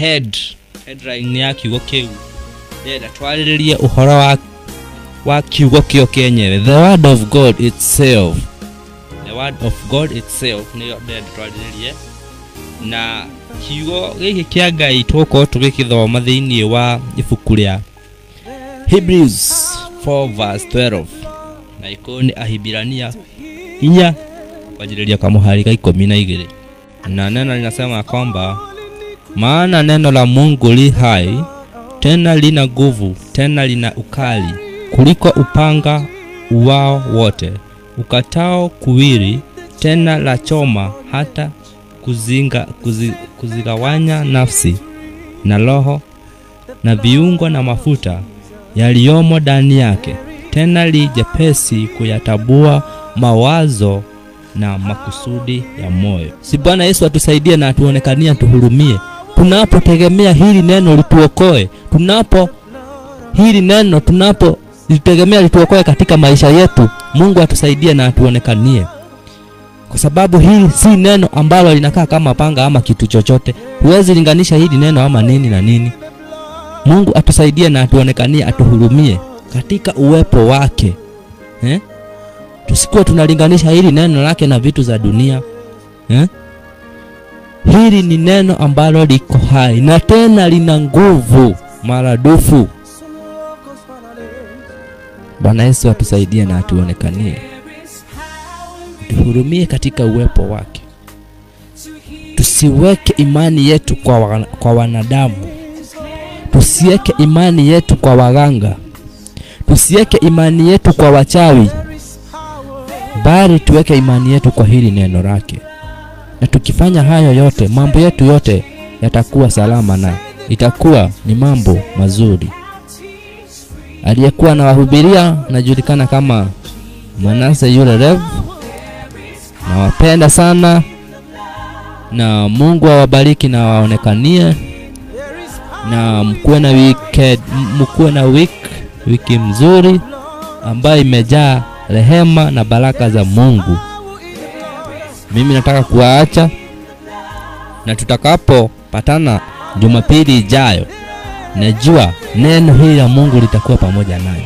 headline ya kiugo kiu ndenda twarĩrĩrie ũhoro wa kiugo kĩo kĩenyewe, the word of God itself. The word of God itself nĩyo ndenda twarĩrĩrie, na kiugo gĩkĩ kĩa Ngai tũkorwo tũgĩkĩthoma thĩinĩ wa ibuku rĩa Hebrews 4 verse 12 na iko ni Ahibirania 4 kwanjĩrĩria kamuhari ka 12, na neno linasema kwamba maana neno la Mungu li hai, tena lina nguvu, tena lina ukali kuliko upanga uwao wote, ukatao kuwili, tena la choma hata kuzigawanya nafsi na roho na viungo na mafuta yaliyomo ndani yake, tena li jepesi kuyatabua mawazo na makusudi ya moyo. Si Bwana Yesu atusaidie na atuonekanie, tuhurumie. Tunapotegemea hili neno lituokoe, litegemea lituokoe katika maisha yetu, Mungu atusaidie na atuonekanie. Kwa sababu hili si neno ambalo linakaa kama panga ama kitu chochote. Huwezi linganisha hili neno ama nini na nini. Mungu atusaidie na atuonekanie, atuhurumie katika uwepo wake. Tusikuwa tunalinganisha hili neno lake na vitu za dunia. Hili ni neno ambalo liko hai na tena lina nguvu maradufu. Bwana Yesu atusaidie na atuonekanie, tuhurumie katika uwepo wake. Tusiweke imani yetu kwa wanadamu. Tusiweke imani yetu kwa waganga. Tusiweke imani yetu kwa wachawi. Bali tuweke imani yetu kwa hili neno lake. Na tukifanya hayo yote, mambo yetu yote yatakuwa salama na itakuwa ni mambo mazuri. Aliyekuwa na wahubiria najulikana kama Manase yule Rev. Nawapenda sana na Mungu awabariki na waonekanie, na mkuwe na wiki mzuri ambayo imejaa rehema na baraka za Mungu. Mimi nataka kuwaacha, na tutakapo patana Jumapili ijayo, najua neno hili la Mungu litakuwa pamoja nanyi.